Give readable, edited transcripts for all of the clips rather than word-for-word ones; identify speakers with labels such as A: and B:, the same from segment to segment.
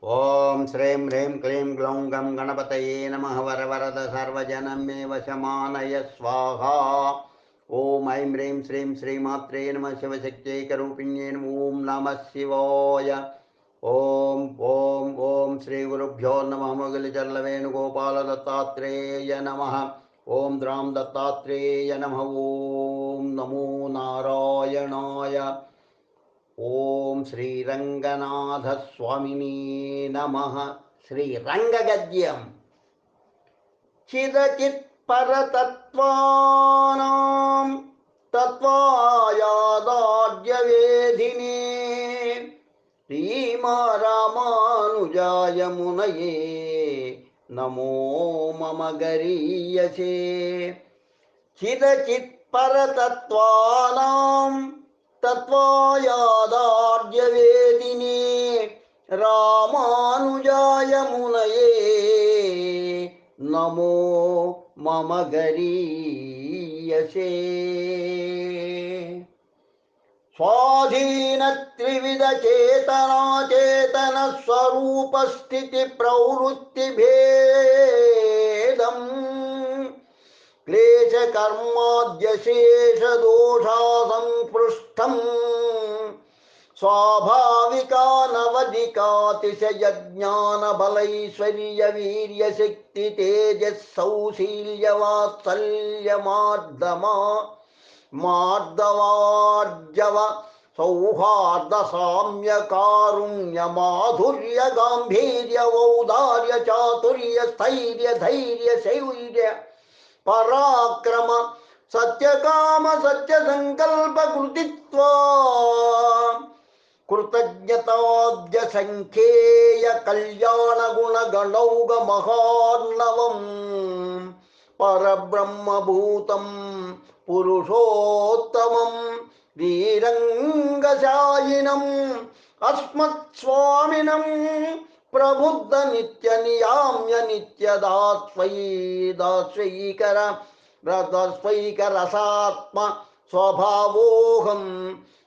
A: ఓం శ్రీం హ్రీం క్లీం గ్లౌం గం గణపతయే నమః వరవరద సర్వజనమేవ శమానయ స్వాహా. ఓం ఐం హ్రీం శ్రీం శ్రీమాత్రే నమః శివశక్త్యైకరూపిణ్యే నమః. ఓం నమః శివాయ. ఓం ఓం ఓం శ్రీ గురుభ్యో నమః. మొగలిచర్ల వేణుగోపాల దత్తాత్రేయ నమః. ఓం ద్రాం దత్తాత్రేయ నమః. ఓం నమో నారాయణాయ. ఓం శ్రీరంగనాథ స్వామిని నమః. శ్రీరంగగద్యం. చిదచిత్ పరతత్వానాం తత్వాయాదార్యవేధినే శ్రీమారామానుజాయ మునయే నమో మమ గరీయసే. చిదచిత్ పరతత్వానాం తత్వాయాదార్యవేదినే రామానుజాయ మునయే నమో మమ గరీయసే. స్వాధీన త్రివిధ చేతనాచేతన స్వరూప స్థితి ప్రవృత్తి భేదం క్లేశ కర్మాద్యశేష దోషా సంపృష్టం స్వాభావికానవధికాతిశయ జ్ఞాన బలైశ్వర్య వీర్య శక్తి తేజస్సౌశీల్య వాత్సల్య మార్దవార్జవ సౌహార్ద సామ్య కారుణ్య మాధుర్య గాంభీర్య ఔదార్య చాతుర్య స్థైర్య ధైర్య శౌర్య పరాక్రమ సత్యకామ సత్య సంకల్ప కృతిత్వా కృతజ్ఞతాద్య సంఖ్యేయ కళ్యాణ గుణ గణౌగ మహార్ణవం పరబ్రహ్మభూతం పురుషోత్తమం వీరంగశాయినం అస్మత్స్వామినం ప్రబుద్ధ నిత్య నియామ్య నిత్యదాస్వైకరసాత్మ స్వభావోహం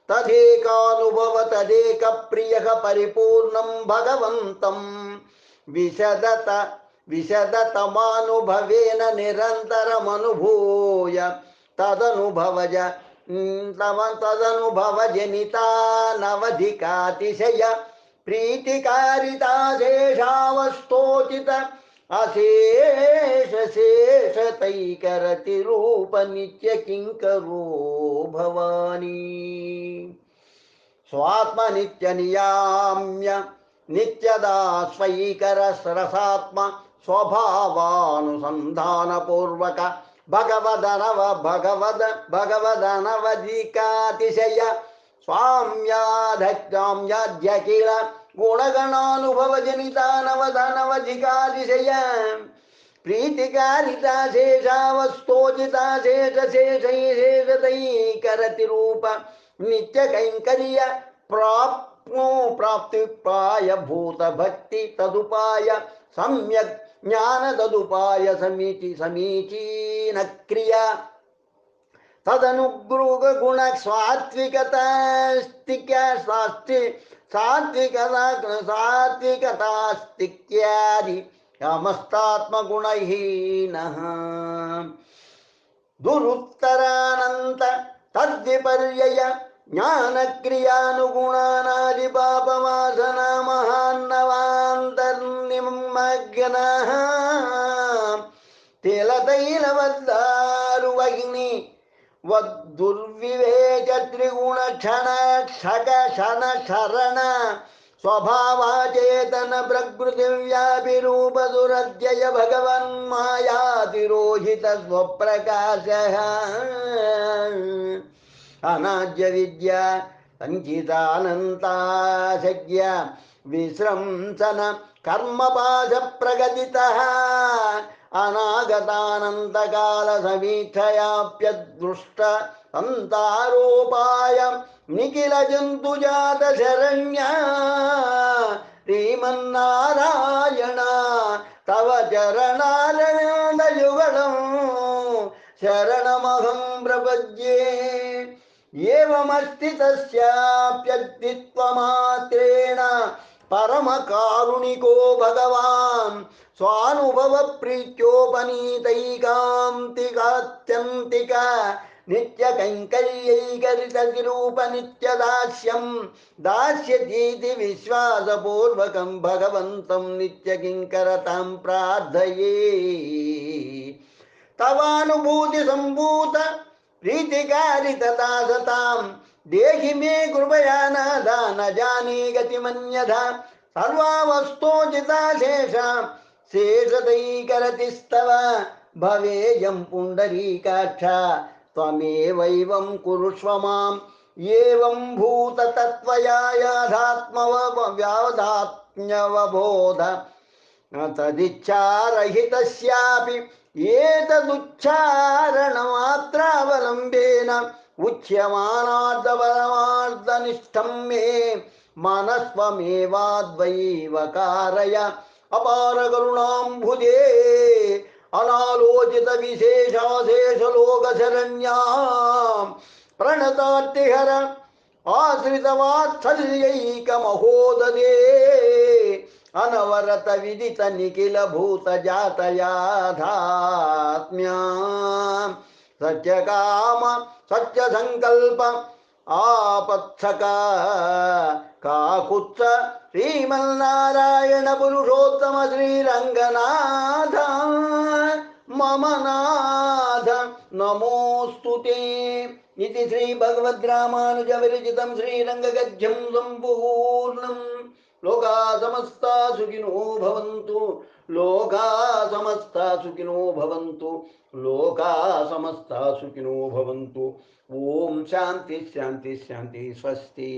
A: తదేకానుభవ తదేక ప్రియ పరిపూర్ణం భగవంతం విశదతమానుభవేన నిరంతరమనుభూయ తదనుభవజనితానవధికాతిశయ ప్రీతికారితాశేషావస్తోచిత అశేషశేషతైకరతిరూప నిత్య కింకరో భవానీ. స్వాత్మ నిత్య నియామ్య నిత్యదాస్వైకర సరసాత్మ స్వభావానుసంధానపూర్వక భగవదనవధికాతిశయ స్వామ్యాధ్యాకిల గుణగణానుభవజనితానవధనవధికాతిశయ ప్రీతికారితాశేషావస్తోచితాశేషశేషతైకరతిరూప నిత్య కైంకర్య ప్రాప్తిప్రాయ భూత భక్తి తదుపాయ సమ్యక్ జ్ఞాన తదుపాయ సమీచీన క్రియ తదనుగ్రహ గుణ సాత్వికతాస్తిక్యాది సమస్తాత్మగుణహీన దురుత్తరానంత తద్విపర్యయ జ్ఞానక్రియానుగుణానాది పాపవాసన మహాన్నవాంతర్నిమగ్న తిలతైలవద్దారువగ్ని వద్దుర్వివేక త్రిగుణ క్షణ శరణ స్వభావాచేతన ప్రకృతి వ్యాపిరూప దురధ్యయ భగవన్మాయాతిరోహిత స్వప్రకాశ అనాద్య విద్య సంచితానంతాశక్య విశ్రంసన కర్మపాశ ప్రగతిత అనాగతానంతకాల సమీక్షయాప్యదృష్ట సంతారోపాయ నిఖిల జంతుజాత శరణ్య శ్రీమన్నారాయణ తవ చరణారవిందయుగళం శరణమహం ప్రపద్యే. ఏవమస్తి తస్యాప్యస్తిత్వమాత్రేణ పరమ కారుణికో భగవాన్ స్వానుభవ ప్రీత్యోపనీతైకాంతికాత్యంతిక నిత్య కైంకర్యైకరిత రూప నిత్య దాస్యం దాస్యతీతి విశ్వాసపూర్వకం భగవంతం నిత్య కింకరతాం ప్రార్థయే. తవానుభూతి సంభూత ప్రీతికారి తథా సతాం దేహి మే కృపయా నాథ న జానే గతిమన్యథా సర్వావస్థోజితా శేష శేషతైకరతిస్తవ భవేయం పుండరీకాక్ష త్వమేవైవం కురుష్వ మాం ఏవం భూతతత్వయా యాథాత్మ్యవబోధ తదిచ్ఛారహితస్యాపి ఏతదుచ్చారణమాత్రావలంబేన ఉచ్యమానార్థపరమార్థనిష్టం మే మనస్వమేవాద్వైవ కారయ అపార కరుణాంబుజే అనాలోచిత విశేషాశేషలోక శరణ్యా ప్రణతార్తిహర ఆశ్రితవాత్సల్యైక మహోదదే అనవరత విదిత నిఖిల భూత జాతయాధాత్మ్యా సత్యకామ సత్య సంకల్ప ఆపత్సక కాకుత్స శ్రీమన్నారాయణ పురుషోత్తమ శ్రీరంగనాథ మమ నాథ నమోస్తుతే. ఇది శ్రీ భగవద్రామానుజ విరచితం శ్రీరంగగద్యం సంపూర్ణం. లోకా సమస్తా సుఖినో భవంతు, లోకా సమస్తా సుఖినో భవంతు, లోకా సమస్తా సుఖినో భవంతు. ఓం శాంతి శాంతి శాంతి. స్వస్తి.